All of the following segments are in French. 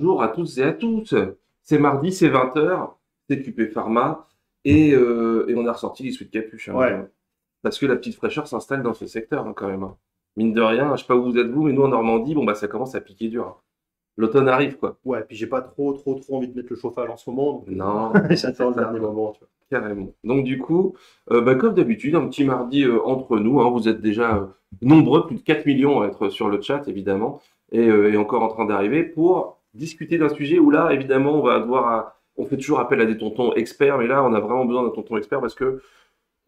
bonjour à tous et à toutes. C'est mardi, c'est 20h, c'est QP Pharma et on a ressorti les sweats capuche. Ouais, Parce que la petite fraîcheur s'installe dans ce secteur quand même. Mine de rien, je sais pas où vous êtes vous, mais nous en Normandie, bon bah ça commence à piquer dur. L'automne arrive quoi. ouais, puis j'ai pas trop envie de mettre le chauffage en ce moment, donc Non, j'attends c'est le ça dernier quoi. moment, tu vois. Carrément. Donc du coup, bah, comme d'habitude, un petit mardi entre nous. Vous êtes déjà nombreux, plus de 4 millions à être sur le chat évidemment, et encore en train d'arriver pour discuter d'un sujet où là, évidemment, on va devoir, on fait toujours appel à des tontons experts, mais là, on a vraiment besoin d'un tonton expert parce que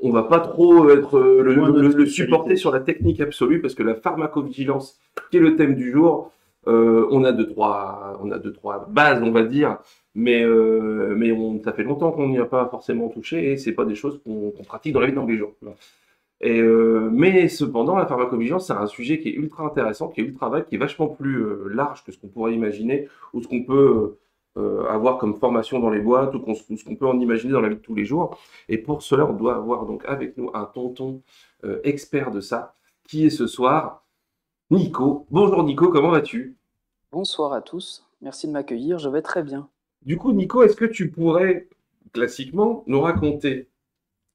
on va pas trop être Loin de notre le supporter spécialité. sur la technique absolue parce que la pharmacovigilance, qui est le thème du jour, on a deux trois bases, on va dire, mais ça fait longtemps qu'on n'y a pas forcément touché et c'est pas des choses qu'on pratique dans la vie de tous Non, les jours. non. Mais cependant, la pharmacovigilance, c'est un sujet qui est ultra intéressant, qui est ultra vague, qui est vachement plus large que ce qu'on pourrait imaginer ou ce qu'on peut avoir comme formation dans les boîtes ou ce qu'on peut en imaginer dans la vie de tous les jours. Et pour cela, on doit avoir donc avec nous un tonton expert de ça, qui est ce soir Nico. Bonjour Nico, comment vas-tu? Bonsoir à tous, merci de m'accueillir, je vais très bien. Du coup, Nico, est-ce que tu pourrais classiquement nous raconter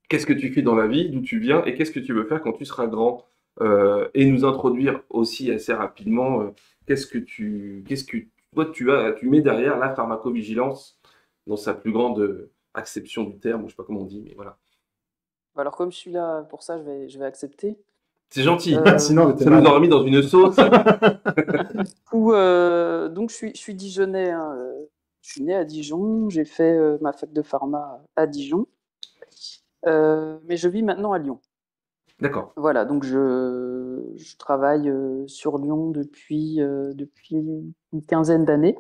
qu'est-ce que tu fais dans la vie, d'où tu viens et qu'est-ce que tu veux faire quand tu seras grand. Et nous introduire aussi assez rapidement qu'est-ce que toi tu mets derrière la pharmacovigilance dans sa plus grande acception du terme, ou je sais pas comment on dit, mais voilà. Alors comme je suis là pour ça, je vais accepter. C'est gentil. Sinon, on était Ça nous mal. aurait mis dans une sauce. Donc je suis Dijonnais, hein, je suis né à Dijon, j'ai fait ma fac de pharma à Dijon, mais je vis maintenant à Lyon. D'accord. Voilà, donc je travaille sur Lyon depuis une quinzaine d'années.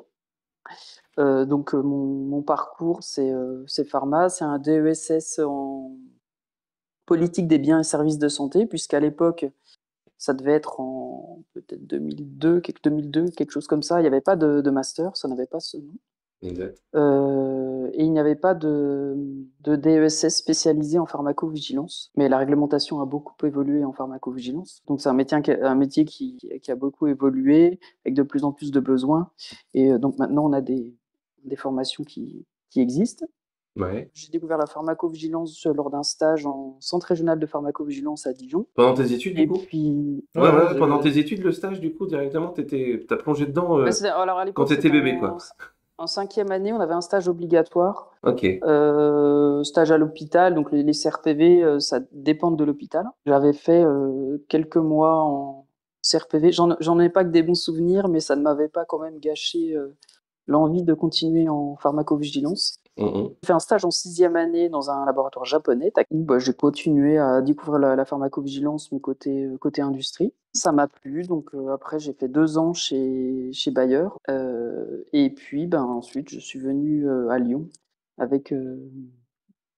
Mon parcours, c'est pharma, c'est un DESS en politique des biens et services de santé, puisqu'à l'époque, ça devait être en peut-être 2002, quelque chose comme ça. Il n'y avait pas de master, ça n'avait pas ce nom. Exact. Et il n'y avait pas de DESS spécialisé en pharmacovigilance. Mais la réglementation a beaucoup évolué en pharmacovigilance. Donc c'est un métier qui a beaucoup évolué, avec de plus en plus de besoins. Et donc maintenant, on a des formations qui existent. Ouais. J'ai découvert la pharmacovigilance lors d'un stage en centre régional de pharmacovigilance à Dijon. Pendant tes études, du Et coup? puis, Ouais, Ouais, ouais, pendant tes études, le stage, du coup, directement, t'as plongé dedans alors à quand l'époque, t'étais c'était bébé, quoi. en cinquième année, on avait un stage obligatoire, Ok. stage à l'hôpital. Donc les CRPV, ça dépend de l'hôpital. J'avais fait quelques mois en CRPV. J'en ai pas que des bons souvenirs, mais ça ne m'avait pas quand même gâché l'envie de continuer en pharmacovigilance. Mhm. J'ai fait un stage en sixième année dans un laboratoire japonais. Où j'ai continué à découvrir la pharmacovigilance, mais côté industrie. Ça m'a plu, donc après j'ai fait 2 ans chez Bayer. Et puis ensuite je suis venu à Lyon,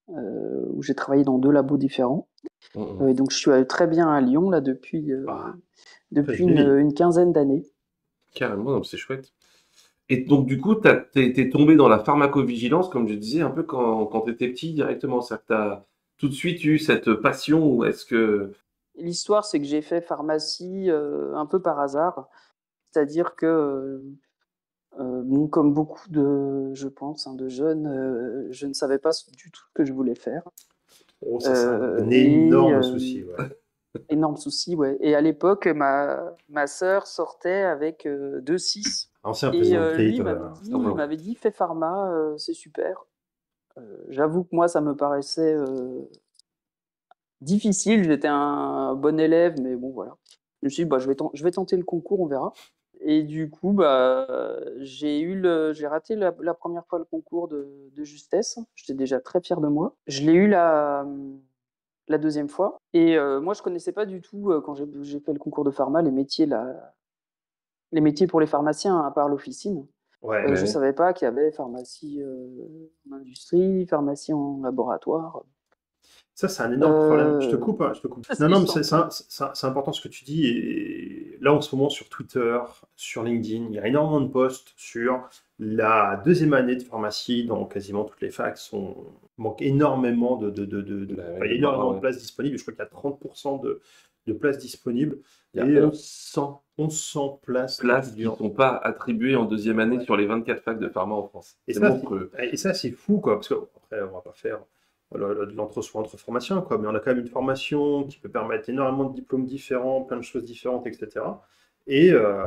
où j'ai travaillé dans 2 labos différents. Mhm. Et donc je suis allé très bien à Lyon là Ah, très depuis vieilli. une quinzaine d'années. Carrément, non, c'est chouette. Et donc, du coup, t'es tombé dans la pharmacovigilance, comme je disais, un peu quand tu étais petit directement. C'est-à-dire que tu as tout de suite eu cette passion, ou est-ce que... L'histoire, c'est que j'ai fait pharmacie un peu par hasard. C'est-à-dire que bon, comme beaucoup je pense, hein, de jeunes, je ne savais pas du tout ce que je voulais faire. Oh, ça, c'est un Et énorme souci, ouais. énorme souci, ouais. Et à l'époque, ma sœur sortait avec 2,6. Ancien Et président de lui, CRIT, Ah, il wow. m'avait dit, fais pharma, c'est super. J'avoue que moi, ça me paraissait difficile. J'étais un bon élève, mais bon, voilà. Je me suis dit, je vais tenter le concours, on verra. Et du coup, j'ai raté la première fois le concours de justesse. J'étais déjà très fier de moi. Je l'ai eu la deuxième fois. Et moi, je connaissais pas du tout, quand j'ai fait le concours de pharma, les métiers pour les pharmaciens, à part l'officine. ouais. Je Ouais. savais pas qu'il y avait pharmacie en industrie, pharmacie en laboratoire. Ça, c'est un énorme problème. Je te Euh, coupe, hein, je te coupe. ça, Non, c'est non, mais l'histoire. c'est important ce que tu dis. Et là, en ce moment, sur Twitter, sur LinkedIn, il y a énormément de posts sur la deuxième année de pharmacie dans quasiment toutes les facs sont manque énormément Bah enfin, ouais, il y a de bras, énormément de ouais. places disponibles. Je crois qu'il y a 30% de places disponibles Il y a et 1100 1100 places places qui ne étudiants. sont pas attribuées en deuxième année Ouais. sur les 24 facs de pharma en France. Et C'est ça, monstrueux. c'est fou, quoi, parce que après, on va pas faire de l'entre-soi entre formations, quoi, mais on a quand même une formation qui peut permettre énormément de diplômes différents, plein de choses différentes, etc. Et, euh,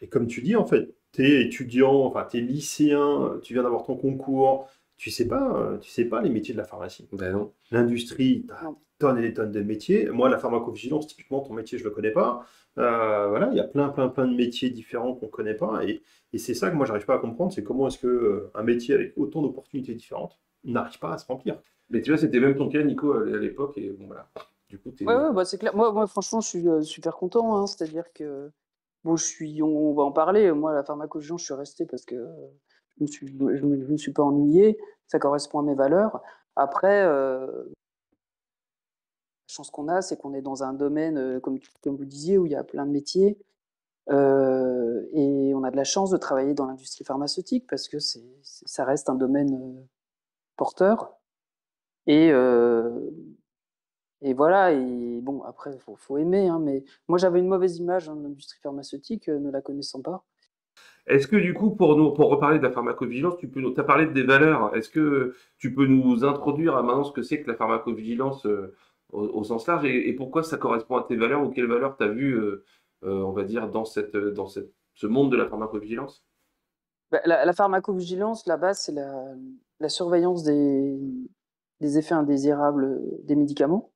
et comme tu dis, en fait, tu es étudiant, enfin, tu es lycéen, tu viens d'avoir ton concours, tu sais pas les métiers de la pharmacie. Ben non. L'industrie, tu as Non. des tonnes et des tonnes de métiers. Moi, la pharmacovigilance, typiquement, ton métier, je le connais pas. Voilà, il y a plein de métiers différents qu'on connaît pas. Et c'est ça que moi, j'arrive pas à comprendre, c'est comment est-ce que un métier avec autant d'opportunités différentes n'arrive pas à se remplir. Mais tu vois, c'était même ton cas, Nico, à l'époque. Et bon, voilà. Du coup, Ouais, t'es. ouais, bah, c'est clair. Moi, franchement, je suis super content, hein. C'est-à-dire que, bon, on va en parler. Moi, la pharmacovigilance, je suis resté parce que je me suis pas ennuyé. Ça correspond à mes valeurs. Après, la chance qu'on a, c'est qu'on est dans un domaine, comme vous disiez, où il y a plein de métiers. Et on a de la chance de travailler dans l'industrie pharmaceutique parce que ça reste un domaine porteur. Et, euh, et voilà, et bon, après, faut aimer, hein, mais moi j'avais une mauvaise image de l'industrie pharmaceutique, ne la connaissant pas. Est-ce que du coup, pour reparler de la pharmacovigilance, tu as parlé des valeurs. Est-ce que tu peux nous introduire à maintenant ce que c'est que la pharmacovigilance au sens large et pourquoi ça correspond à tes valeurs ou quelles valeurs tu as vues, on va dire, ce monde de la pharmacovigilance? Bah, la pharmacovigilance, la base, c'est la surveillance des effets indésirables des médicaments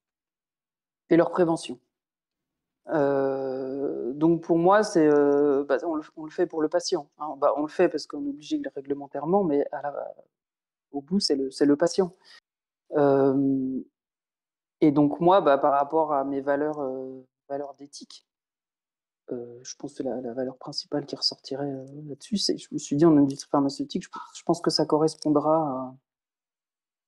et leur prévention. Donc pour moi, on le fait pour le patient, hein. Bah, on le fait parce qu'on est obligé réglementairement, mais au bout, c'est le patient. Euh, et donc moi, bah, par rapport à mes valeurs d'éthique, je pense que la valeur principale qui ressortirait là-dessus, je me suis dit en industrie pharmaceutique, je pense que ça correspondra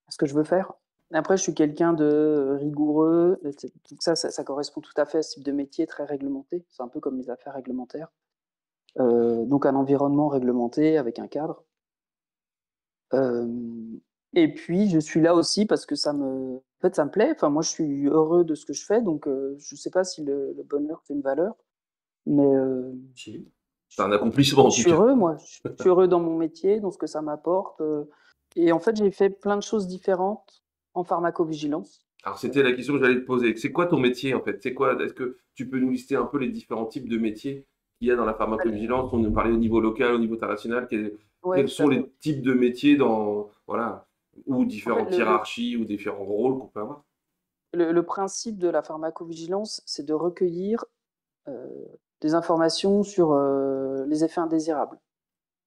à ce que je veux faire. Après, je suis quelqu'un de rigoureux, donc ça correspond tout à fait à ce type de métier très réglementé. C'est un peu comme les affaires réglementaires. Donc un environnement réglementé avec un cadre. Euh, et puis je suis là aussi parce que en fait, ça me plaît. Enfin, moi, je suis heureux de ce que je fais, donc je sais pas si le bonheur c'est une valeur, mais Si. C'est un accomplissement en je tout suis cas. heureux, moi. Je suis heureux dans mon métier, dans ce que ça m'apporte. Et en fait, j'ai fait plein de choses différentes en pharmacovigilance. Alors c'était la question que j'allais te poser. C'est quoi ton métier en fait? C'est quoi? Est-ce que tu peux nous lister un peu les différents types de métiers qu'il y a dans la pharmacovigilance? On nous parlait au niveau local, au niveau international. Ouais, Quels tout à sont fait. les types de métiers dans voilà ou En fait, différentes hiérarchies ou différents rôles qu'on peut avoir? le principe de la pharmacovigilance, c'est de recueillir euh, des informations sur les effets indésirables.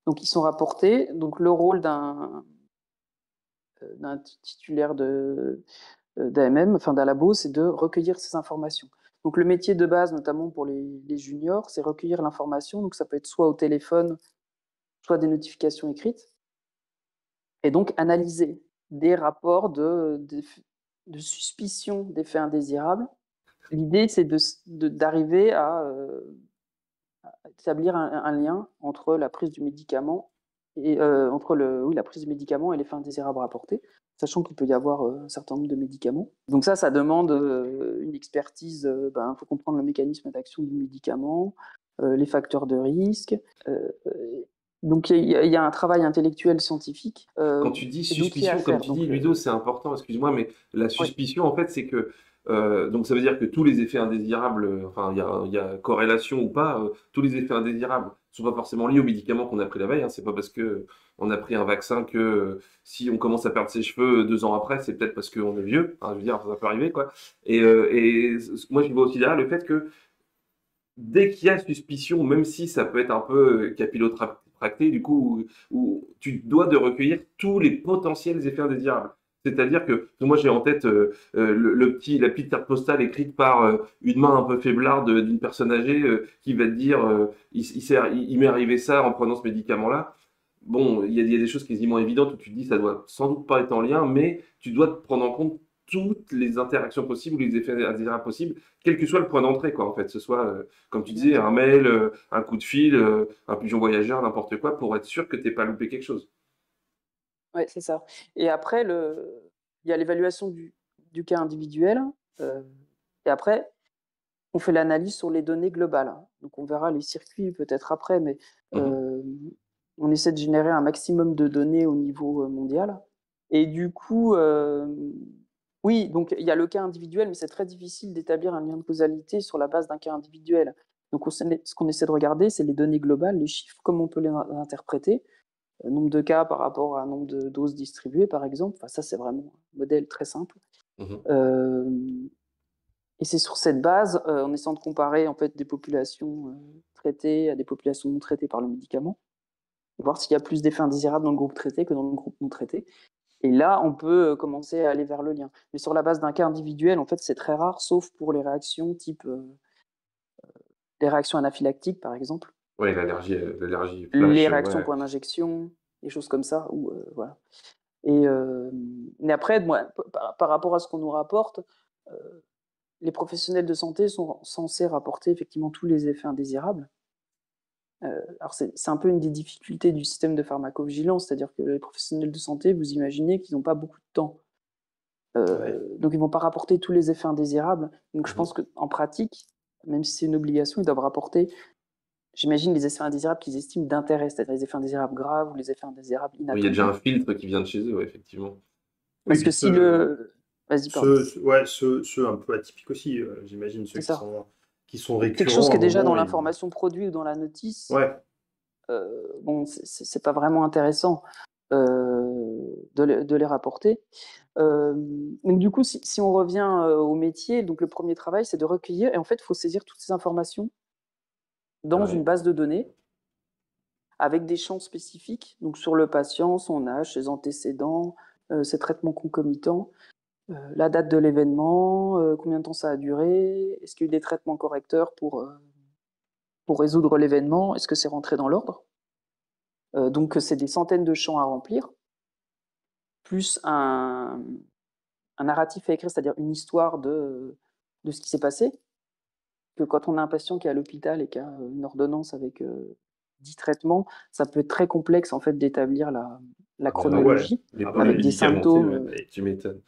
Donc, ils sont rapportés. Donc, le rôle d'un titulaire d'AMM, enfin d'un labo, c'est de recueillir ces informations. Donc, le métier de base, notamment pour les juniors, c'est recueillir l'information. Donc, ça peut être soit au téléphone, soit des notifications écrites. Et donc, analyser des rapports de suspicion d'effets indésirables. L'idée, c'est d'arriver à établir un lien entre la prise du médicament et oui, la prise du médicament et l'effet indésirable rapporté, sachant qu'il peut y avoir un certain nombre de médicaments. Donc ça demande une expertise. Il faut comprendre le mécanisme d'action du médicament, les facteurs de risque. Donc il y a un travail intellectuel scientifique Quand tu dis et donc qui est à suspicion, comme faire. tu dis, Ludo, c'est important, excuse-moi, mais la Oui, suspicion, en fait, c'est que, donc ça veut dire que tous les effets indésirables, enfin, il y a corrélation ou pas, tous les effets indésirables ne sont pas forcément liés aux médicaments qu'on a pris la veille, hein. C'est pas parce que on a pris un vaccin que si on commence à perdre ses cheveux 2 ans après, c'est peut-être parce qu'on est vieux, hein, je veux dire, ça peut arriver, quoi. Moi, je vois aussi derrière le fait que dès qu'il y a suspicion, même si ça peut être un peu capillotracté, du coup, où tu dois de recueillir tous les potentiels effets indésirables. C'est-à-dire que moi j'ai en tête la petite carte postale écrite par une main un peu faiblarde d'une personne âgée qui va te dire il m'est arrivé ça en prenant ce médicament-là. Bon, il y a des choses quasiment évidentes où tu te dis ça doit sans doute pas être en lien, mais tu dois te prendre en compte toutes les interactions possibles ou les effets indésirables possibles, quel que soit le point d'entrée, quoi, en fait. Ce soit, comme tu disais, un exactement. mail, un coup de fil, un pigeon voyageur, n'importe quoi, pour être sûr que t'aies pas loupé quelque chose. Ouais, c'est ça. Et après, il y a l'évaluation du cas individuel. Et après, on fait l'analyse sur les données globales. Donc, on verra les circuits peut-être après, mais Mhm. euh, on essaie de générer un maximum de données au niveau mondial. Et du coup, oui, donc il y a le cas individuel, mais c'est très difficile d'établir un lien de causalité sur la base d'un cas individuel. Donc, ce qu'on essaie de regarder, c'est les données globales, les chiffres, comment on peut les interpréter, nombre de cas par rapport à un nombre de doses distribuées, par exemple. Enfin, ça, c'est vraiment un modèle très simple. Mhm. Euh, et c'est sur cette base, en essayant de comparer en fait des populations traitées à des populations non traitées par le médicament, voir s'il y a plus d'effets indésirables dans le groupe traité que dans le groupe non traité. Et là, on peut commencer à aller vers le lien. Mais sur la base d'un cas individuel, en fait, c'est très rare, sauf pour les réactions type les réactions anaphylactiques, par exemple, Ouais, l'allergie les flash, réactions ouais. point d'injection, des choses comme ça. Ou voilà. Et mais après, moi, par rapport à ce qu'on nous rapporte, euh, les professionnels de santé sont censés rapporter effectivement tous les effets indésirables. Alors c'est un peu une des difficultés du système de pharmacovigilance, c'est-à-dire que les professionnels de santé, vous imaginez qu'ils n'ont pas beaucoup de temps. Ouais. Donc ils ne vont pas rapporter tous les effets indésirables. Donc je pense Mhm. qu'en pratique, même si c'est une obligation, ils doivent rapporter, j'imagine, les effets indésirables qu'ils estiment d'intérêt, c'est-à-dire les effets indésirables graves ou les effets indésirables Oui, il y a déjà inattendus. un filtre qui vient de chez eux, ouais, effectivement. Oui, Parce puis que si le... Vas-y, pardon. ceux un peu atypiques aussi, j'imagine, ceux C'est ça. qui sont Quelque chose récurrents qui à est un déjà dans moment. l'information produite ou dans la notice, Ouais, bon, c'est pas vraiment intéressant de les rapporter. Donc du coup, si on revient au métier, donc le premier travail, c'est de recueillir, et en fait, il faut saisir toutes ces informations dans une Ouais. base de données avec des champs spécifiques, donc sur le patient, son âge, ses antécédents, ses traitements concomitants, la date de l'événement, combien de temps ça a duré, est-ce qu'il y a eu des traitements correcteurs pour résoudre l'événement, est-ce que c'est rentré dans l'ordre. Donc c'est des centaines de champs à remplir, plus un narratif à écrire, c'est-à-dire une histoire de ce qui s'est passé. Que quand on a un patient qui est à l'hôpital et qui a une ordonnance avec 10 traitements, ça peut être très complexe en fait d'établir la Ah bah, ah ouais, chronologie les ah bah plans avec oui. des médicamentés, ouais, symptômes. tu m'étonnes.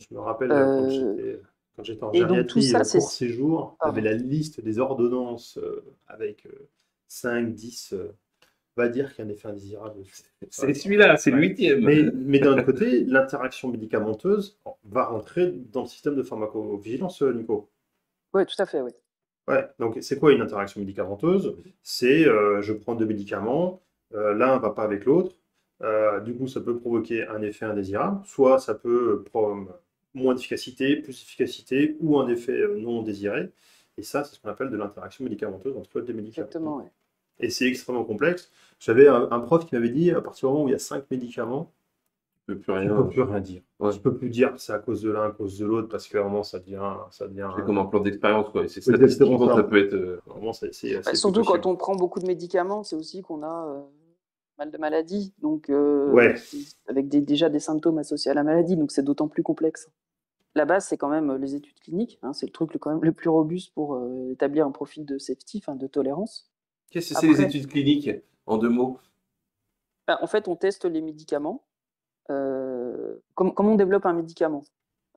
Je me rappelle Euh, quand j'étais en et donc tout gériatrie ça, c'est... court séjour, tu avais Pardon. la liste des ordonnances avec 5, 10, on va dire qu'il y a un effet indésirable. C'est celui-là, c'est le Ouais. huitième. Mais d'un autre côté, l'interaction médicamenteuse va rentrer dans le système de pharmacovigilance, Nico. Oui, tout à fait, oui. Ouais, donc c'est quoi une interaction médicamenteuse? C'est je prends deux médicaments, l'un va pas avec l'autre, du coup ça peut provoquer un effet indésirable, soit ça peut prendre moins d'efficacité, plus d'efficacité, ou un effet non désiré, et ça c'est ce qu'on appelle de l'interaction médicamenteuse entre deux médicaments. Exactement, oui. Et c'est extrêmement complexe. J'avais un prof qui m'avait dit, à partir du moment où il y a 5 médicaments, Je peux plus tu peux rien. plus rien dire. Ouais. Tu peux plus dire c'est à cause de l'un, à cause de l'autre, parce que vraiment ça devient C'est comme un plan d'expérience, quoi. Et c'est exactement statistiquement, ça ça. peut être. Vraiment, Bah, c'est plus surtout quand possible. on prend beaucoup de médicaments, c'est aussi qu'on a mal de maladie, donc Ouais, avec déjà des symptômes associés à la maladie, donc c'est d'autant plus complexe. La base, c'est quand même les études cliniques, hein, c'est le truc quand même le plus robuste pour établir un profil de safety, enfin, de tolérance. Qu'est-ce que c'est les Après, études cliniques, en deux mots? bah, en fait, on teste les médicaments. Comme on développe un médicament.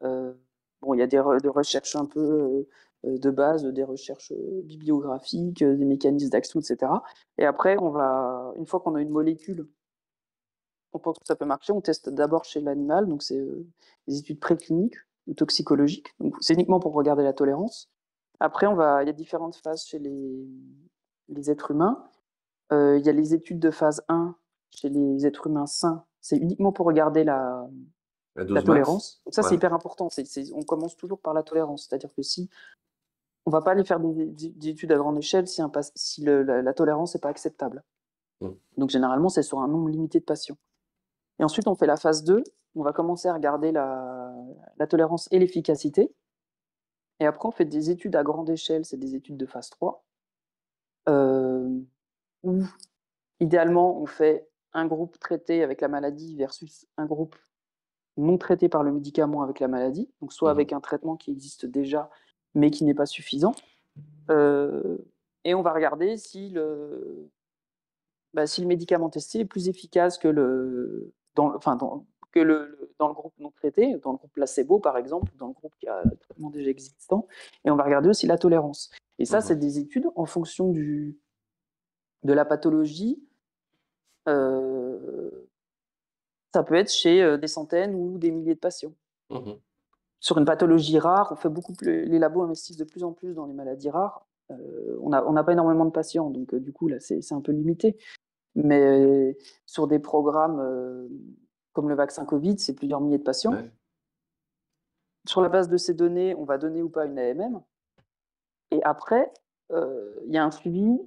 Euh, bon, il y a des recherches un peu de base, des recherches bibliographiques, des mécanismes d'action, etc. Et après, une fois qu'on a une molécule, on pense que ça peut marcher, on teste d'abord chez l'animal, donc c'est des études précliniques ou toxicologiques. Donc c'est uniquement pour regarder la tolérance. Après, il y a différentes phases chez les êtres humains. Il y a les études de phase 1 chez les êtres humains sains. C'est uniquement pour regarder La la dose max? tolérance. Donc ça, c'est Ouais. hyper important. On commence toujours par la tolérance. C'est-à-dire que si on va pas aller faire des études à grande échelle si la tolérance n'est pas acceptable. Mm. Donc généralement, c'est sur un nombre limité de patients. Et ensuite, on fait la phase 2. On va commencer à regarder la tolérance et l'efficacité. Et après, on fait des études à grande échelle. C'est des études de phase 3. Où, idéalement, on fait un groupe traité avec la maladie versus un groupe non traité par le médicament avec la maladie, donc soit Mhm. avec un traitement qui existe déjà mais qui n'est pas suffisant. Euh, et on va regarder si le médicament testé est plus efficace que dans le groupe non traité, dans le groupe placebo par exemple, dans le groupe qui a un traitement déjà existant, et on va regarder aussi la tolérance. Et ça, c'est des études en fonction de la pathologie. Ça peut être chez des centaines ou des milliers de patients. Sur une pathologie rare, les labos investissent de plus en plus dans les maladies rares. On n'a pas énormément de patients, donc du coup, là, c'est un peu limité. Mais sur des programmes comme le vaccin Covid, c'est plusieurs milliers de patients. Ouais. Sur la base de ces données, on va donner ou pas une AMM. Et après, il y a un suivi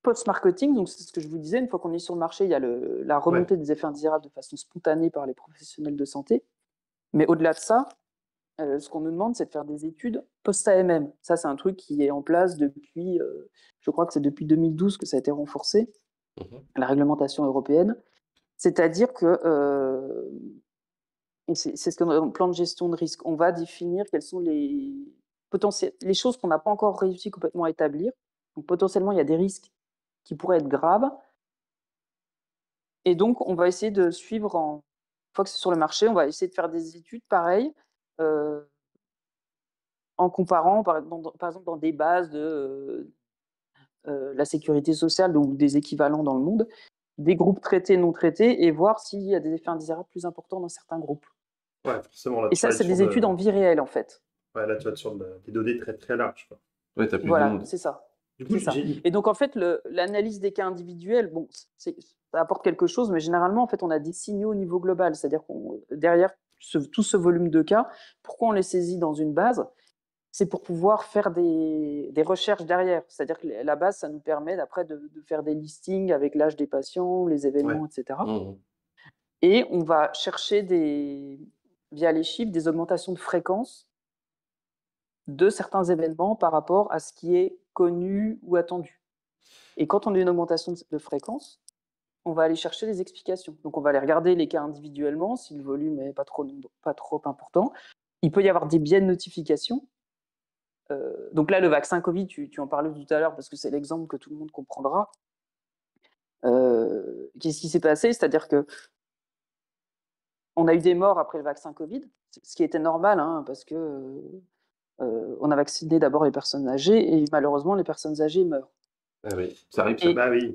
post-marketing. Donc, c'est ce que je vous disais, une fois qu'on est sur le marché, il y a la remontée des effets indésirables de façon spontanée par les professionnels de santé. Mais au-delà de ça, ce qu'on nous demande, c'est de faire des études post-AMM. Ça, c'est un truc qui est en place depuis, je crois que c'est depuis 2012 que ça a été renforcé, la réglementation européenne. C'est-à-dire que, et c'est ce qu'on a dans le plan de gestion de risque, on va définir quelles sont les choses qu'on n'a pas encore réussi complètement à établir. Donc potentiellement, il y a des risques qui pourraient être graves. Et donc, on va essayer de suivre, une fois que c'est sur le marché, on va essayer de faire des études pareilles, en comparant, par exemple, dans des bases de la sécurité sociale ou des équivalents dans le monde, des groupes traités, non traités, et voir s'il y a des effets indésirables plus importants dans certains groupes. Ouais, forcément, là, Et ça, c'est des études en vie réelle, en fait. Ouais, là, tu vas être sur des données très, très larges, quoi. Ouais, t'as plus de Voilà, monde. c'est ça. Du coup, C'est ça. Et donc, en fait, l'analyse des cas individuels, bon, ça apporte quelque chose, mais généralement, en fait, on a des signaux au niveau global. C'est-à-dire qu'on derrière tout ce volume de cas, pourquoi on les saisit dans une base? C'est pour pouvoir faire des recherches derrière. C'est-à-dire que la base, ça nous permet après de faire des listings avec l'âge des patients, les événements, etc. Et on va chercher via les chiffres des augmentations de fréquence de certains événements par rapport à ce qui est connu ou attendu. Et quand on a une augmentation de fréquence, on va aller chercher les explications. Donc on va aller regarder les cas individuellement, si le volume n'est pas trop important. Il peut y avoir des biais de notification. Donc là, le vaccin Covid, tu en parlais tout à l'heure parce que c'est l'exemple que tout le monde comprendra. Qu'est-ce qui s'est passé? C'est-à-dire que on a eu des morts après le vaccin Covid, ce qui était normal, hein, parce que on a vacciné d'abord les personnes âgées et malheureusement, les personnes âgées meurent. Ah oui, ça arrive, ça. Bah oui.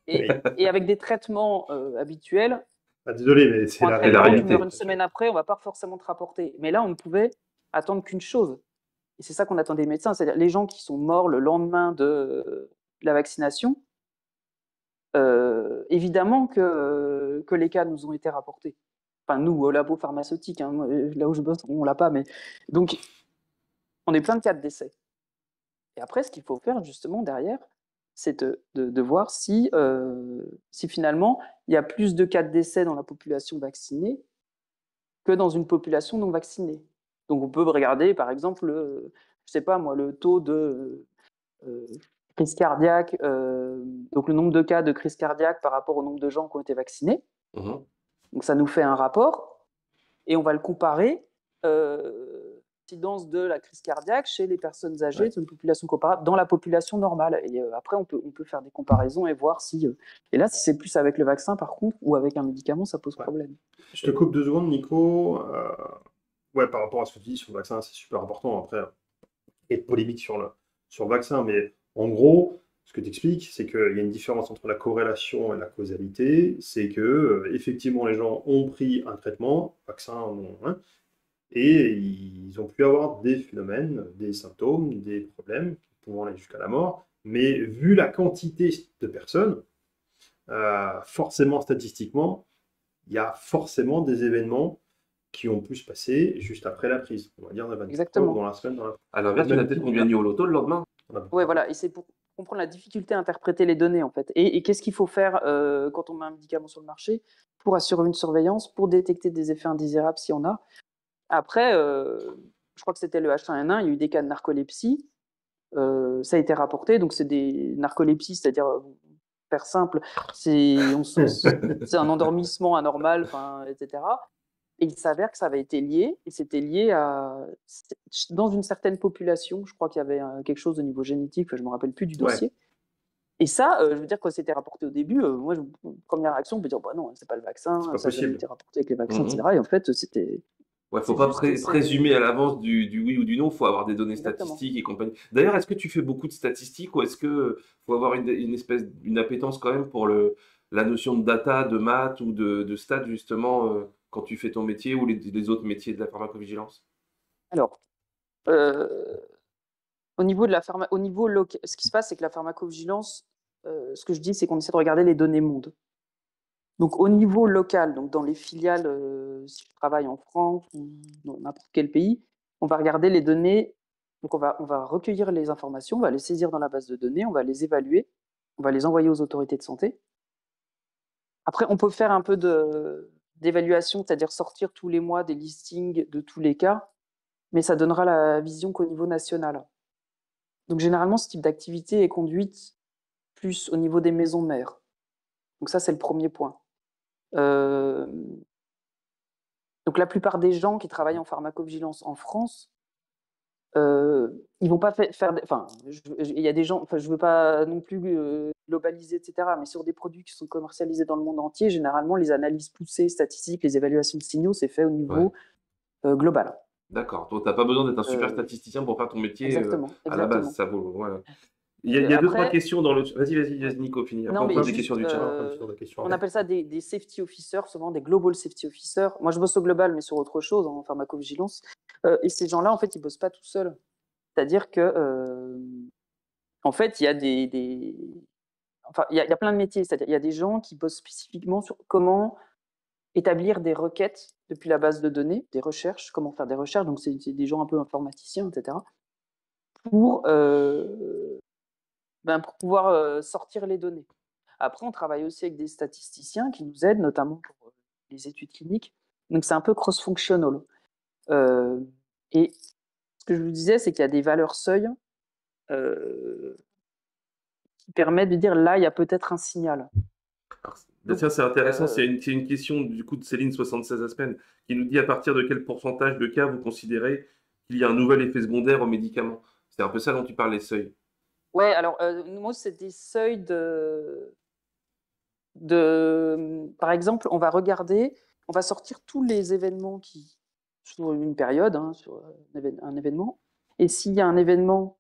Et avec des traitements habituels, Ah, désolé, mais c'est la réalité. Tu meurs une semaine après, on va pas forcément te rapporter. Mais là, on ne pouvait attendre qu'une chose. Et c'est ça qu'on attend des médecins, c'est-à-dire les gens qui sont morts le lendemain de la vaccination, évidemment que les cas nous ont été rapportés. Enfin, nous, au labo pharmaceutique, hein, là où je bosse, on l'a pas. Mais donc, on est plein de cas de décès. Et après, ce qu'il faut faire justement derrière, c'est de voir si finalement, il y a plus de cas de décès dans la population vaccinée que dans une population non vaccinée. Donc, on peut regarder, par exemple, je sais pas moi, le taux de crise cardiaque, donc le nombre de cas de crise cardiaque par rapport au nombre de gens qui ont été vaccinés. Donc, ça nous fait un rapport et on va le comparer. L'incidence de la crise cardiaque chez les personnes âgées, c'est une population comparable dans la population normale. Et après, on peut faire des comparaisons et voir si. Et là, si c'est plus avec le vaccin, par contre, ou avec un médicament, ça pose problème. Je te coupe 2 secondes, Nico. Par rapport à ce que tu dis sur le vaccin, c'est super important. Après, il y a de polémique sur le vaccin, mais en gros, ce que tu expliques, c'est qu'il y a une différence entre la corrélation et la causalité. C'est que, effectivement, les gens ont pris un traitement, vaccin, non, hein, et ils ont pu avoir des phénomènes, des symptômes, des problèmes qui pouvant aller jusqu'à la mort. Mais vu la quantité de personnes, forcément, statistiquement, il y a forcément des événements qui ont pu se passer juste après la prise. On va dire dans la 24 heures, dans la semaine. À l'inverse, il y en a peut-être qu'on gagné au loto le lendemain. Oui, voilà. Et c'est pour comprendre la difficulté à interpréter les données, en fait. Et qu'est-ce qu'il faut faire quand on met un médicament sur le marché pour assurer une surveillance, pour détecter des effets indésirables s'il y en a. Après, je crois que c'était le H1N1, il y a eu des cas de narcolepsie. Ça a été rapporté. Donc, c'est des narcolepsies, c'est-à-dire, faire simple, c'est un endormissement anormal, etc. Et il s'avère que ça avait été lié, et c'était lié dans une certaine population, je crois qu'il y avait quelque chose au niveau génétique, je ne me rappelle plus du dossier, Et ça, je veux dire, quand c'était rapporté au début, moi, première réaction, on peut dire, bah non, c'est pas le vaccin, C'est pas ça n'a jamais possible. été rapporté avec les vaccins, Mhm. etc. Et en fait, c'était, Ouais, faut c'est pas juste, présumer à l'avance du oui ou du non, faut avoir des données exactement. statistiques et compagnie. D'ailleurs, est-ce que tu fais beaucoup de statistiques ou est-ce que faut avoir une espèce, une appétence quand même pour la notion de data, de maths ou de stats justement quand tu fais ton métier ou les autres métiers de la pharmacovigilance? Alors, au niveau de au niveau local, ce qui se passe, c'est que la pharmacovigilance, ce que je dis, c'est qu'on essaie de regarder les données monde. Donc, au niveau local, donc dans les filiales, si je travaille en France ou dans n'importe quel pays, on va regarder les données. Donc, on va recueillir les informations, on va les saisir dans la base de données, on va les évaluer, on va les envoyer aux autorités de santé. Après, on peut faire un peu d'évaluation, c'est-à-dire sortir tous les mois des listings de tous les cas, mais ça donnera la vision qu'au niveau national. Donc, généralement, ce type d'activité est conduite plus au niveau des maisons mères. Donc ça, c'est le premier point. Euh, donc la plupart des gens qui travaillent en pharmacovigilance en France, ils vont pas faire... Enfin, il y a des gens... Enfin, je veux pas non plus globaliser, etc. Mais sur des produits qui sont commercialisés dans le monde entier, généralement, les analyses poussées, statistiques, les évaluations de signaux, c'est fait au Ouais, niveau global. d'accord. Toi, t'as pas besoin d'être un super Euh, statisticien pour faire ton métier exactement, à la base, exactement. ça vaut. Voilà. Il y a deux, trois Après, questions dans le. ouais. Vas-y, Nico, finis. Après, Non, on mais pose des questions juste, du chat. Après, sur la question. on appelle ça des safety officers, souvent des global safety officers. Moi, je bosse au global, mais sur autre chose, en pharmacovigilance. Et ces gens-là, en fait, ils bossent pas tout seuls. C'est-à-dire que, en fait, il y a enfin, il y a plein de métiers. C'est-à-dire, il y a des gens qui bossent spécifiquement sur comment établir des requêtes depuis la base de données, des recherches, comment faire des recherches. Donc, c'est des gens un peu informaticiens, etc. Pour, pour pouvoir sortir les données. Après, on travaille aussi avec des statisticiens qui nous aident, notamment pour les études cliniques. Donc, c'est un peu cross-functional. Euh, et ce que je vous disais, c'est qu'il y a des valeurs seuil euh, qui permettent de dire là, il y a peut-être un signal. Alors, bah Donc, tiens, c'est intéressant. C'est une question du coup de Céline 76 Aspen qui nous dit à partir de quel pourcentage de cas vous considérez qu'il y a un nouvel effet secondaire aux médicaments. C'est un peu ça dont tu parles, les seuils. ouais, alors, moi, c'est des seuils par exemple, on va regarder, on va sortir tous les événements qui, sur une période, hein, sur un événement. Et s'il y a un événement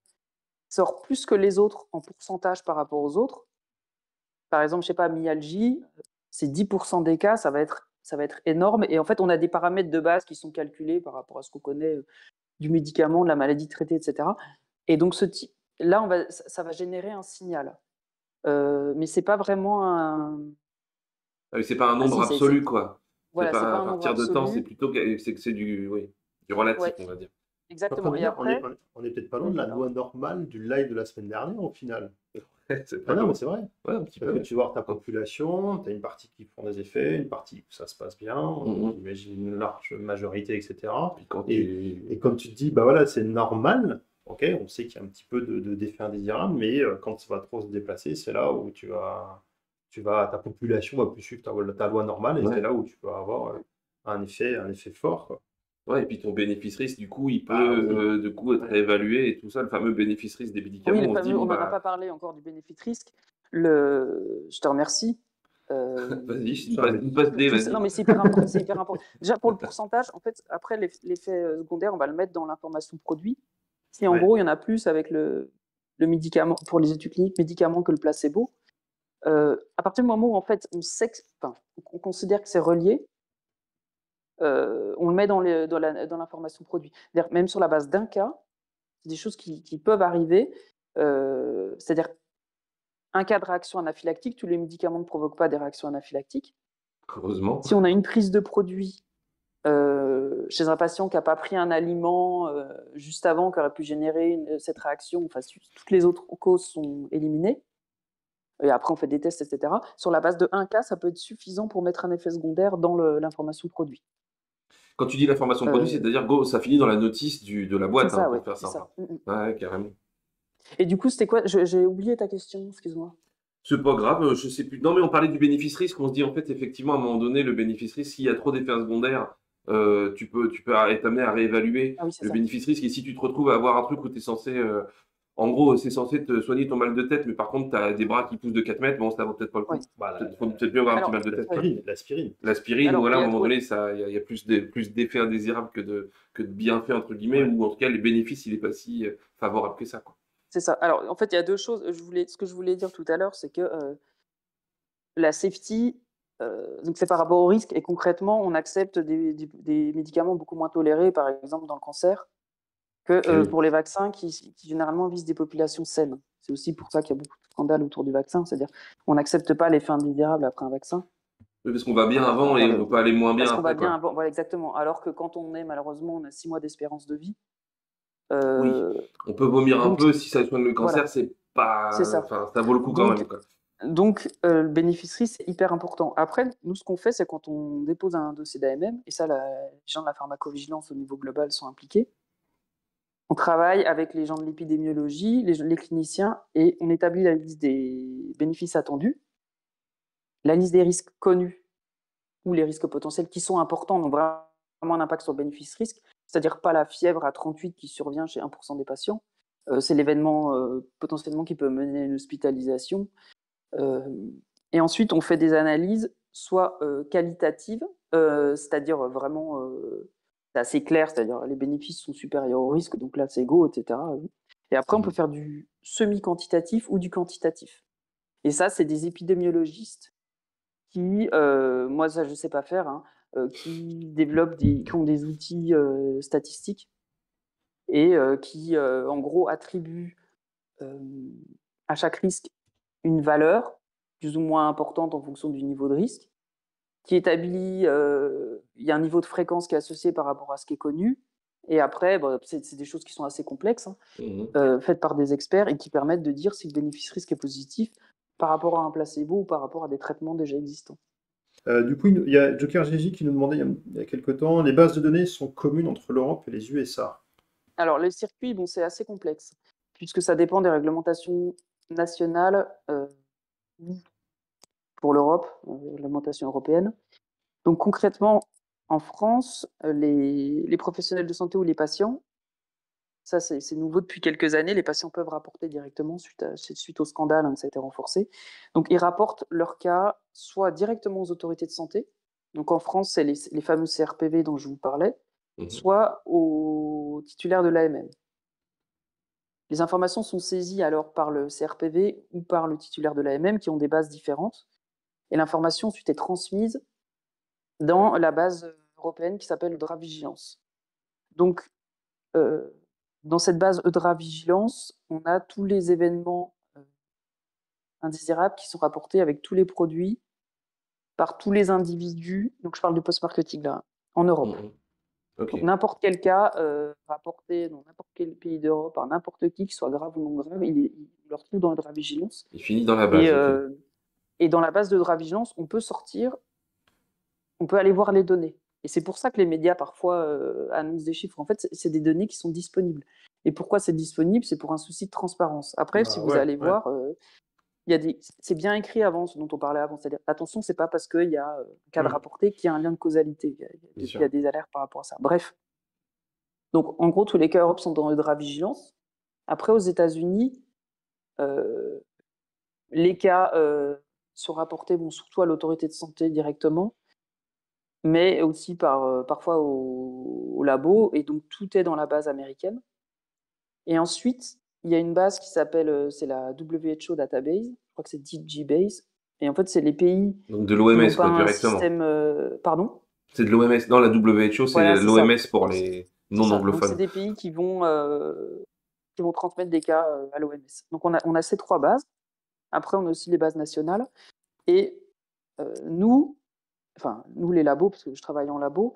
qui sort plus que les autres en pourcentage par rapport aux autres, par exemple, je sais pas, myalgie, c'est 10% des cas, ça va être énorme. Et en fait, on a des paramètres de base qui sont calculés par rapport à ce qu'on connaît du médicament, de la maladie traitée, etc. Et donc, là, ça va générer un signal. Mais c'est pas vraiment un. Ah oui, c'est pas un Ah nombre si, absolu, quoi. C'est voilà, c'est pas pas à un nombre partir de temps, c'est absolu. plutôt c'est du, oui, du relatif, Ouais, on va dire. Je suis en train exactement. de Et dire, après, on est peut-être pas loin de vas-y, la pardon. loi normale du live de la semaine dernière, au final. C'est pas Ah non, mais loin. c'est vrai. Ouais, un petit Parce peu, que ouais. tu vois ta population, tu as une partie qui font des effets, une partie où ça se passe bien, Mhm. j'imagine une large majorité, etc. Puis quand Et tu. comme tu te dis, bah voilà, c'est normal, ok, on sait qu'il y a un petit peu d'effet indésirable, mais quand ça va trop se déplacer, c'est là où ta population va plus suivre ta loi normale, et c'est Ouais. là où tu vas avoir un effet fort, quoi. Ouais, et puis ton bénéfice-risque, du coup, il peut Ah oui, du coup être ouais. évalué et tout ça, le fameux bénéfice-risque des Oui, médicaments, le on se dit, fameux, bon on n'en a bah, pas parlé encore du bénéfice-risque. Je te remercie. vas-y, Ça, mais une passe D, Non, vas-y. mais c'est hyper important. C'est hyper important. Déjà, pour le pourcentage, en fait, après, l'effet secondaire, on va le mettre dans l'information produit. Si en ouais. gros, il y en a plus avec le médicament, pour les études cliniques, médicament que le placebo, à partir du moment où en fait, enfin, on considère que c'est relié, on le met dans l'information produit. Même sur la base d'un cas, c'est des choses qui peuvent arriver. C'est-à-dire un cas de réaction anaphylactique, tous les médicaments ne provoquent pas des réactions anaphylactiques. Heureusement. Si on a une prise de produit chez un patient qui n'a pas pris un aliment juste avant, qui aurait pu générer cette réaction, enfin, toutes les autres causes sont éliminées. Et après, on fait des tests, etc. Sur la base de un cas, ça peut être suffisant pour mettre un effet secondaire dans l'information produit. Quand tu dis la formation produit, Euh, c'est-à-dire, go, ça finit dans la notice de la c'est boîte, hein, ça, ouais, pour faire c'est simple. ça. Ouais, carrément. Et du coup, c'était quoi? J'ai oublié ta question, excuse-moi. C'est pas grave, je sais plus. Non, mais on parlait du bénéfice-risque. On se dit, en fait, effectivement, à un moment donné, le bénéfice-risque, s'il y a trop d'effets secondaires, tu peux être amené à réévaluer Ah oui, c'est le ça. bénéfice-risque. Et si tu te retrouves à avoir un truc où tu es censé en gros, c'est censé te soigner ton mal de tête, mais par contre, tu as des bras qui poussent de 4 mètres, bon, ça vaut peut-être pas le Ouais. coup. Bah, Faut peut-être mieux avoir un petit Alors, mal de tête, quoi. ouais. l'aspirine. L'aspirine, Alors, voilà, il à y un a moment ouais, donné, il y a plus d'effets indésirables que de bienfaits, entre guillemets, Ouais. ou en tout cas, les bénéfices, il est pas si favorable que ça, quoi. c'est ça. Alors, en fait, il y a 2 choses. Ce que je voulais dire tout à l'heure, c'est que, la safety, donc c'est par rapport au risque et concrètement, on accepte des médicaments beaucoup moins tolérés, par exemple dans le cancer, que, Eh oui. pour les vaccins qui généralement visent des populations saines. C'est aussi pour ça qu'il y a beaucoup de scandales autour du vaccin, c'est-à-dire on n'accepte pas l'effet indésirable après un vaccin, Oui, parce qu'on va bien avant et on peut pas aller moins bien parce qu'on va après, bien quoi. avant, voilà exactement. Alors que quand on est malheureusement, on a 6 mois d'espérance de vie, Oui, heu, on peut vomir un donc peu si ça soigne le cancer, voilà, c'est c'est pas, ça. enfin, ça vaut le coup quand Donc même, quoi. le bénéfice-risque, c'est hyper important. Après, nous, ce qu'on fait, c'est quand on dépose un dossier d'AMM, et ça, les gens de la pharmacovigilance au niveau global sont impliqués, on travaille avec les gens de l'épidémiologie, les cliniciens, et on établit la liste des bénéfices attendus, la liste des risques connus ou les risques potentiels qui sont importants, donc vraiment un impact sur le bénéfice-risque, c'est-à-dire pas la fièvre à 38 qui survient chez 1% des patients. C'est l'événement potentiellement qui peut mener à une hospitalisation. Et ensuite, on fait des analyses, soit qualitatives, c'est-à-dire vraiment, c'est assez clair, c'est-à-dire les bénéfices sont supérieurs au risque, donc là c'est go, etc. Et après, on peut Mhm. faire du semi-quantitatif ou du quantitatif. Et ça, c'est des épidémiologistes qui, moi ça je sais pas faire, hein, qui ont des outils statistiques et qui, en gros, attribuent à chaque risque une valeur plus ou moins importante en fonction du niveau de risque, qui établit, il y a un niveau de fréquence qui est associé par rapport à ce qui est connu. Et après, bah, c'est des choses qui sont assez complexes, hein, Mhm. faites par des experts et qui permettent de dire si le bénéfice-risque est positif par rapport à un placebo ou par rapport à des traitements déjà existants. Du coup, il y a Joker GJ qui nous demandait il y a quelque temps, les bases de données sont communes entre l'Europe et les USA. Alors, les circuits, bon, c'est assez complexe, puisque ça dépend des réglementations nationales pour l'Europe, réglementation européenne. Donc concrètement, en France, les professionnels de santé ou les patients, ça c'est nouveau depuis quelques années, les patients peuvent rapporter directement suite au scandale, hein, ça a été renforcé. Donc ils rapportent leur cas soit directement aux autorités de santé, donc en France c'est les fameux CRPV dont je vous parlais, Mhm. soit aux titulaires de l'AMM. Les informations sont saisies alors par le CRPV ou par le titulaire de l'AMM qui ont des bases différentes, et l'information ensuite est transmise dans la base européenne qui s'appelle Eudra Vigilance. Donc, dans cette base Eudra Vigilance, on a tous les événements indésirables qui sont rapportés avec tous les produits par tous les individus. Donc, je parle du post-marketing là, en Europe. Mhm. Ok. Donc, n'importe quel cas rapporté dans n'importe quel pays d'Europe par n'importe qui soit grave ou non grave, il le retrouve dans Eudra Vigilance. Il finit dans la Et, base, ok. et dans la base d'Eudra Vigilance, on peut aller voir les données. Et c'est pour ça que les médias parfois annoncent des chiffres. En fait, c'est des données qui sont disponibles. Et pourquoi c'est disponible? C'est pour un souci de transparence. Après, si Bah vous ouais, allez ouais. voir, c'est bien écrit avant, ce dont on parlait avant. C'est-à-dire, attention, c'est pas parce qu'il y a un cas de Mm. rapporté qu'il y a un lien de causalité. Bien Il y a sûr. des alertes par rapport à ça. Bref. Donc, en gros, tous les cas Europe sont dans Eudra Vigilance. Après, aux États-Unis, euh, les cas sont rapportés surtout à l'autorité de santé directement, mais aussi parfois au labo, et donc tout est dans la base américaine. Et ensuite, il y a une base qui s'appelle, c'est la WHO Database, je crois que c'est DigiBase, et en fait, c'est les pays Donc de qui n'ont l'OMS, pas quoi, un directement. système... Pardon? C'est de l'OMS. Dans la WHO, c'est Voilà, c'est ça. l'OMS pour Donc, les c'est ça. Donc, c'est non-anglophones. des pays qui vont transmettre des cas à l'OMS. Donc, on a ces 3 bases. Après, on a aussi les bases nationales. Et nous les labos, parce que je travaille en labo,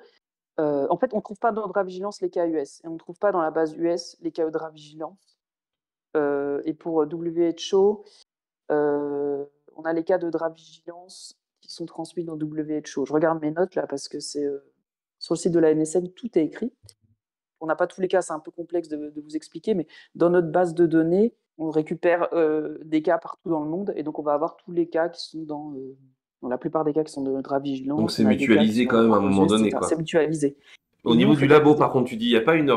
en fait, on ne trouve pas dans Eudra Vigilance les cas US, et on ne trouve pas dans la base US les cas Eudra Vigilance. Et pour WHO, on a les cas d'Eudra Vigilance qui sont transmis dans WHO. Je regarde mes notes là parce que c'est sur le site de la NSN, tout est écrit. On n'a pas tous les cas, c'est un peu complexe de vous expliquer, mais dans notre base de données, on récupère des cas partout dans le monde, et donc on va avoir tous les cas qui sont dans la plupart des cas qui sont de Eudra Donc Vigilance, c'est on a des cas qui mutualisé sont quand même à un aux moment US, donné, etc. C'est quoi. mutualisé. Au Et nous, niveau on du fait de la labo, liste des par contre, produits. tu dis, il n'y a pas une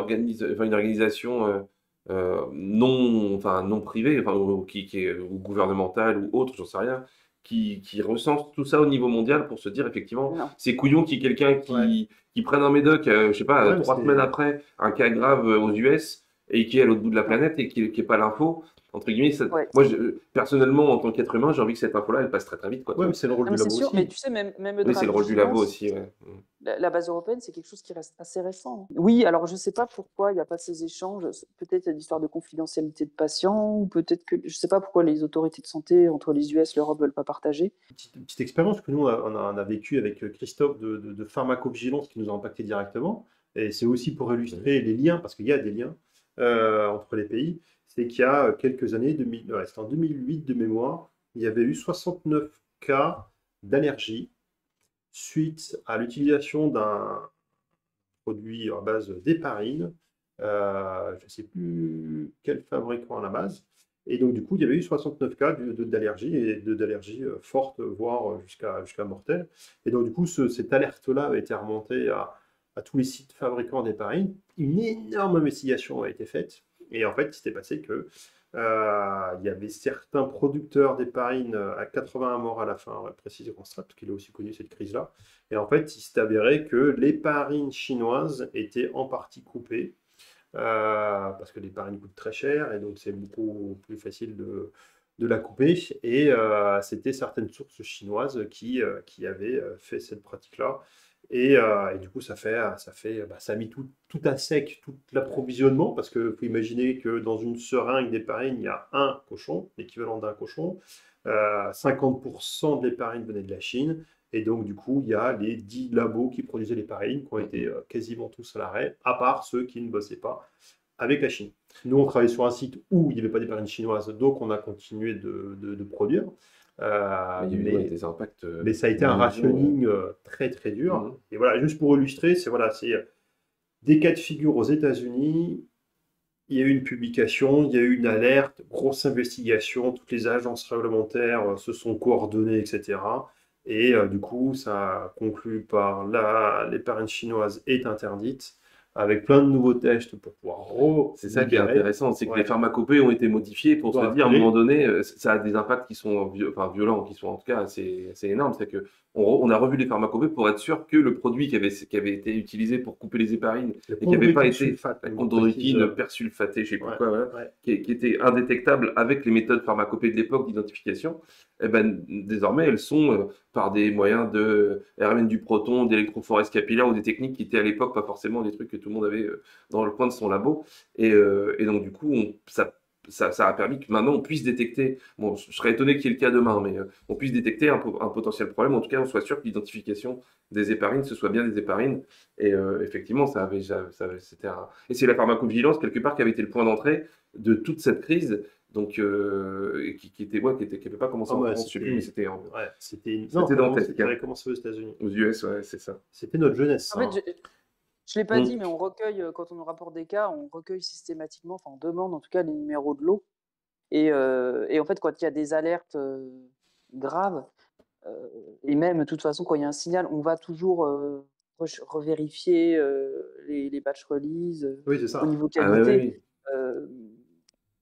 organisation non privée, enfin, ou qui est ou gouvernementale ou autre, j'en sais rien, qui recense tout ça au niveau mondial pour se dire effectivement, Non. c'est couillon qu'il y ait quelqu'un Ouais. qui prenne un médoc, je sais pas, Ouais, mais 3 semaines c'est. après, un cas grave aux US et qui est à l'autre bout de la Non. planète et qui ait pas l'info, entre guillemets, Ouais. moi, personnellement, en tant qu'être humain, j'ai envie que cette info-là, elle passe très très vite, quoi, tu Ouais, mais vois. c'est le rôle Non, du mais c'est labo sûr, mais aussi. tu sais, même le Oui, droit c'est de le rôle du labo vigilance, aussi, ouais. la base européenne, c'est quelque chose qui reste assez récent. Oui, alors je ne sais pas pourquoi il n'y a pas ces échanges. Peut-être il y a l'histoire de confidentialité de patients, ou peut-être que je ne sais pas pourquoi les autorités de santé entre les US et l'Europe ne veulent pas partager. Petite expérience que nous, on a vécue avec Christophe de pharmacovigilance qui nous a impacté directement. Et c'est aussi pour illustrer les liens, parce qu'il y a des liens entre les pays. C'est qu'il y a quelques années, c'était en 2008 de mémoire, il y avait eu 69 cas d'allergie suite à l'utilisation d'un produit à base d'héparine. Je ne sais plus quel fabricant à la base. Et donc, du coup, il y avait eu 69 cas d'allergie et d'allergie forte, voire jusqu'à mortelle. Et donc, du coup, cette alerte-là a été remontée à tous les sites fabricants d'héparine. Une énorme investigation a été faite. Et en fait, il s'était passé que il y avait certains producteurs d'héparine à 81 morts à la fin, précise Constrat, parce qu'il a aussi connu cette crise-là. Et en fait, il s'est avéré que l'héparine chinoise était en partie coupée, parce que l'héparine coûte très cher, et donc c'est beaucoup plus facile de la couper. Et c'était certaines sources chinoises qui avaient fait cette pratique-là. Et du coup, ça a mis tout à sec, tout l'approvisionnement, parce qu'il faut imaginer que dans une seringue d'héparine, il y a un cochon, l'équivalent d'un cochon. 50% de l'héparine venait de la Chine. Et donc, du coup, il y a les 10 labos qui produisaient l'héparine qui ont été quasiment tous à l'arrêt, à part ceux qui ne bossaient pas avec la Chine. Nous, on travaillait sur un site où il n'y avait pas d'héparine chinoise, donc on a continué de produire. Mais il y a eu, ouais, Mais des impacts ça a été un mondiaux. rationing très très dur. Mhm. Et voilà, juste pour illustrer, c'est des cas de figure aux États-Unis. Il y a eu une publication, il y a eu une alerte, grosse investigation, toutes les agences réglementaires se sont coordonnées, etc. Et du coup, ça conclut par l'épargne chinoise est interdite, avec plein de nouveaux tests pour pouvoir C'est ça qui est libérer. intéressant, c'est que les Ouais, pharmacopées ont été modifiées pour se doit dire à un moment appeler. donné, ça a des impacts qui sont violents, qui sont en tout cas assez énormes. C'est que on a revu les pharmacopées pour être sûr que le produit qui avait été utilisé pour couper les héparines Le et qui n'avait pas chondroïtine été sulfate, la même, on précise. chondroïtine persulfatée, je sais plus Ouais, quoi, voilà, ouais. qui était indétectable avec les méthodes pharmacopées de l'époque d'identification, eh ben, désormais elles sont par des moyens de RMN du proton, d'électrophorèse capillaire ou des techniques qui étaient à l'époque pas forcément des trucs que tout le monde avait dans le coin de son labo. Et donc, du coup, ça a permis que maintenant on puisse détecter, bon, je serais étonné qu'il y ait le cas demain, mais on puisse détecter un potentiel problème. En tout cas, on soit sûr que l'identification des héparines, ce soit bien des héparines. Et effectivement, c'était et c'est la pharmacovigilance, quelque part, qui avait été le point d'entrée de toute cette crise. Donc, et qui n'avait pas commencé Ah en ouais, France, je sais plus, mais Non, c'était dantesque, ça hein. avait commencé aux États-Unis. Aux US, ouais, c'est ça. C'était notre jeunesse, En ça, fait, hein. je l'ai pas Mm. dit, mais on recueille, quand on nous rapporte des cas, on recueille systématiquement, enfin on demande en tout cas les numéros de l'eau. Et en fait, quand il y a des alertes graves, et même de toute façon, quand il y a un signal, on va toujours revérifier les batch release Oui, c'est au ça. niveau Ah ouais, ouais, qualité, oui. euh,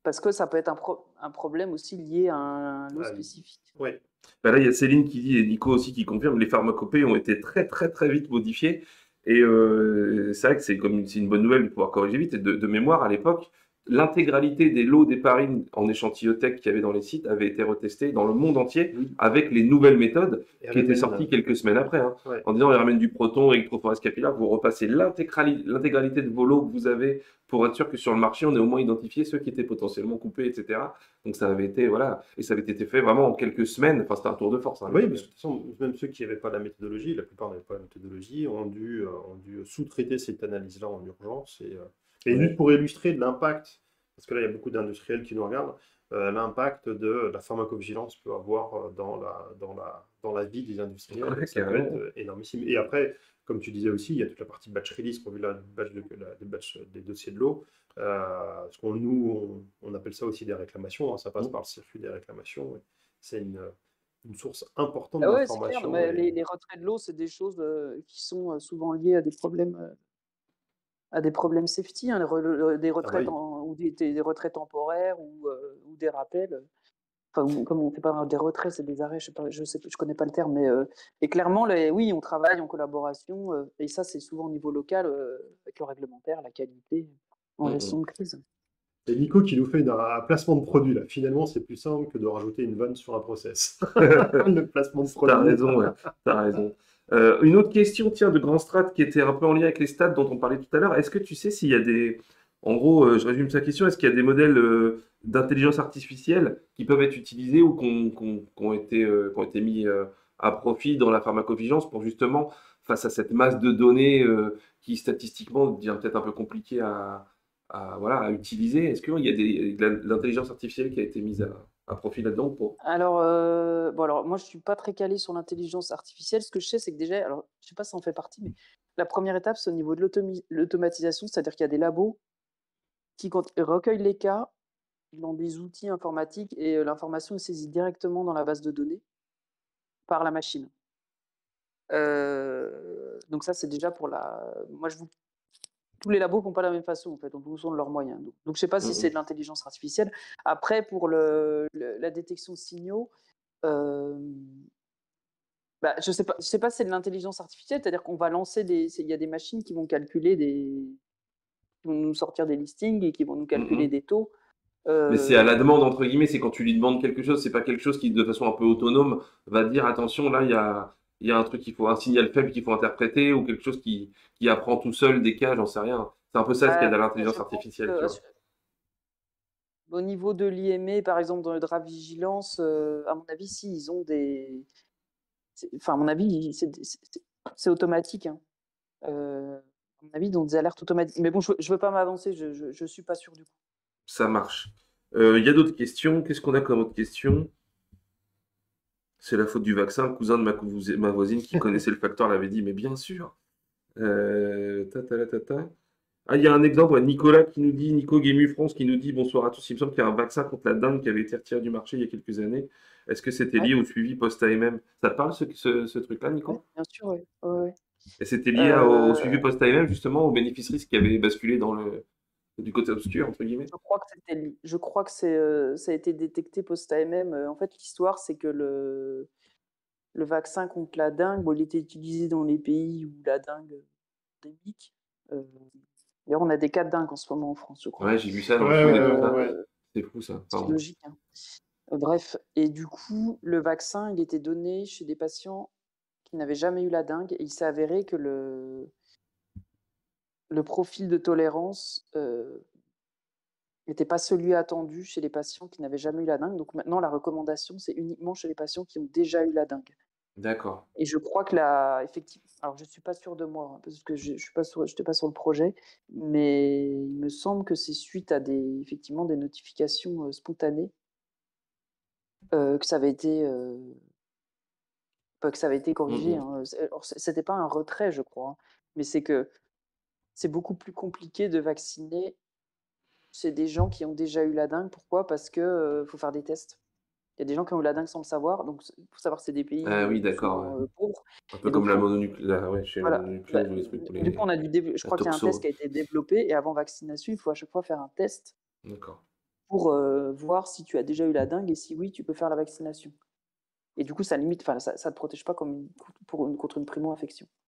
parce que ça peut être un problème aussi lié à un lot Ah, spécifique. ouais. Bah là, il y a Céline qui dit, et Nico aussi qui confirme, les pharmacopées ont été très très très vite modifiées. Et c'est vrai que c'est une bonne nouvelle de pouvoir corriger vite. Et de mémoire, à l'époque, l'intégralité des lots d'héparine en échantillotech qu'il y avait dans les sites avait été retestée dans le monde entier Oui. avec les nouvelles méthodes qui étaient RMN, sorties quelques semaines après, hein, ouais. en disant, RMN du proton, électrophorèse capillaire, vous repassez l'intégralité de vos lots que vous avez pour être sûr que sur le marché, on ait au moins identifié ceux qui étaient potentiellement coupés, etc. Donc ça avait été, voilà, et ça avait été fait vraiment en quelques semaines. Enfin, c'était un tour de force, hein, à Oui, l'époque. parce que de toute façon, même ceux qui n'avaient pas la méthodologie, la plupart n'avaient pas la méthodologie, ont dû sous-traiter cette analyse-là en urgence. Et Ouais. juste pour illustrer de l'impact, parce que là, il y a beaucoup d'industriels qui nous regardent, l'impact de la pharmacovigilance peut avoir dans la vie des industriels, Ouais, ça peut être carrément. énormissime. Et après, comme tu disais aussi, il y a toute la partie batch release, pour la des dossiers de l'eau. Parce on appelle ça aussi des réclamations, hein, ça passe Mm. par le circuit des réclamations. C'est une source importante Ah ouais, c'est clair. d'information. Mais les retraits de l'eau, c'est des choses qui sont souvent liées à des problèmes safety, hein, des Ah bah retraites oui. ou des retraits temporaires ou des rappels. Enfin, comme on fait pas des retraits, c'est des arrêts, je sais, je connais pas le terme, mais et clairement, oui, on travaille en collaboration, et ça, c'est souvent au niveau local, avec le réglementaire, la qualité, en gestion Mhm. de crise. C'est Nico qui nous fait un placement de produit là. Finalement, c'est plus simple que de rajouter une vanne sur un process. Le placement de T'as produit. raison, ouais. T'as raison. Une autre question, tiens, de Grand Strat qui était un peu en lien avec les stats dont on parlait tout à l'heure. Est-ce que tu sais s'il y a des... En gros, je résume sa question, est-ce qu'il y a des modèles d'intelligence artificielle qui peuvent être utilisés ou qui ont été mis à profit dans la pharmacovigilance pour justement, face à cette masse de données qui statistiquement devient peut-être un peu compliquée voilà, à utiliser, est-ce qu'il y a de l'intelligence artificielle qui a été mise à profit là-dedans ou pas? Alors, bon, alors moi, je suis pas très calé sur l'intelligence artificielle. Ce que je sais, c'est que déjà, alors, je sais pas si ça en fait partie, mais la première étape, c'est au niveau de l'automatisation, c'est-à-dire qu'il y a des labos qui recueillent les cas dans des outils informatiques et l'information est saisie directement dans la base de données par la machine. Donc ça, c'est déjà pour la. Moi, tous les labos font pas de la même façon, en fait, en fonction de leurs moyens. Donc je sais pas si c'est de Mhm. l'intelligence artificielle. Après, pour la détection de signaux, euh, bah, je sais pas si c'est de l'intelligence artificielle, c'est-à-dire qu'on va lancer il y a des machines qui vont calculer qui vont nous sortir des listings et qui vont nous calculer Mhm. des taux. Mais c'est à la Euh, demande, entre guillemets, c'est quand tu lui demandes quelque chose, c'est pas quelque chose qui, de façon un peu autonome, va dire attention, là, il y a un truc qu'il faut, un signal faible qu'il faut interpréter, ou quelque chose qui apprend tout seul des cas, j'en sais rien. C'est un peu ça ce qu'il y a bah, dans je l'intelligence pense artificielle, tu que vois. au niveau de l'IME, par exemple, dans le draft vigilance, à mon avis, si, ils ont des. Enfin, à mon avis, c'est automatique, hein. À mon avis, ils ont des alertes automatiques. Mais bon, je veux pas m'avancer, je suis pas sûr du coup. Ça marche. Il y a d'autres questions. Qu'est-ce qu'on a comme autre question? C'est la faute du vaccin. Le cousin de ma voisine qui connaissait le facteur l'avait dit, mais bien sûr. Ta. Ah, il y a un exemple, ouais, Nicolas qui nous dit, Nico Guému France qui nous dit bonsoir à tous. Il me semble qu'il y a un vaccin contre la dengue qui avait été retiré du marché il y a quelques années. Est-ce que c'était Ouais, lié au suivi post-AMM? Ça te parle ce truc-là, ouais, Nico? bien sûr, ouais. Ouais, ouais. Et c'était lié au Euh, suivi post-AMM, justement, au bénéfice-risque qui avait basculé du côté obscur, entre guillemets? je crois que ça a été détecté post-AMM. En fait, l'histoire, c'est que le vaccin contre la dengue, bon, il était utilisé dans les pays où la dengue est endémique. Euh, D'ailleurs, on a des cas de dengue en ce moment en France, je crois. Ouais, j'ai vu ça dans le Ouais, foot et ouais, tout ouais, ça. ouais. Euh, C'est fou, ça. c'est Pardon. logique, hein. Bref, et du coup, le vaccin, il était donné chez des patients qui n'avaient jamais eu la dengue, et il s'est avéré que le profil de tolérance n'était pas celui attendu chez les patients qui n'avaient jamais eu la dengue. Donc maintenant, la recommandation, c'est uniquement chez les patients qui ont déjà eu la dengue. D'accord. Et je crois que effectivement, alors je suis pas sûr de moi, hein, parce que je suis pas j'étais pas sur le projet, mais il me semble que c'est suite à effectivement des notifications spontanées que ça avait été, pas que ça avait été corrigé, Mhm. hein. Alors, c'était pas un retrait, je crois, hein, mais c'est que c'est beaucoup plus compliqué de vacciner chez des gens qui ont déjà eu la dengue. Pourquoi? Parce que faut faire des tests. Il y a des gens qui ont eu la dengue sans le savoir, donc il faut savoir que c'est des pays Ah oui, d'accord. Ouais. souvent pauvres. Un peu Et donc, comme la mononucléose, ouais, chez la voilà. Bah, mononucléose ou les trucs pour du coup, je la crois qu'il y a un test toxo. qui a été développé, et avant vaccination, il faut à chaque fois faire un test D'accord. pour voir si tu as déjà eu la dengue, et si oui, tu peux faire la vaccination. Et du coup, ça limite, enfin, ça te protège pas contre une primo-infection.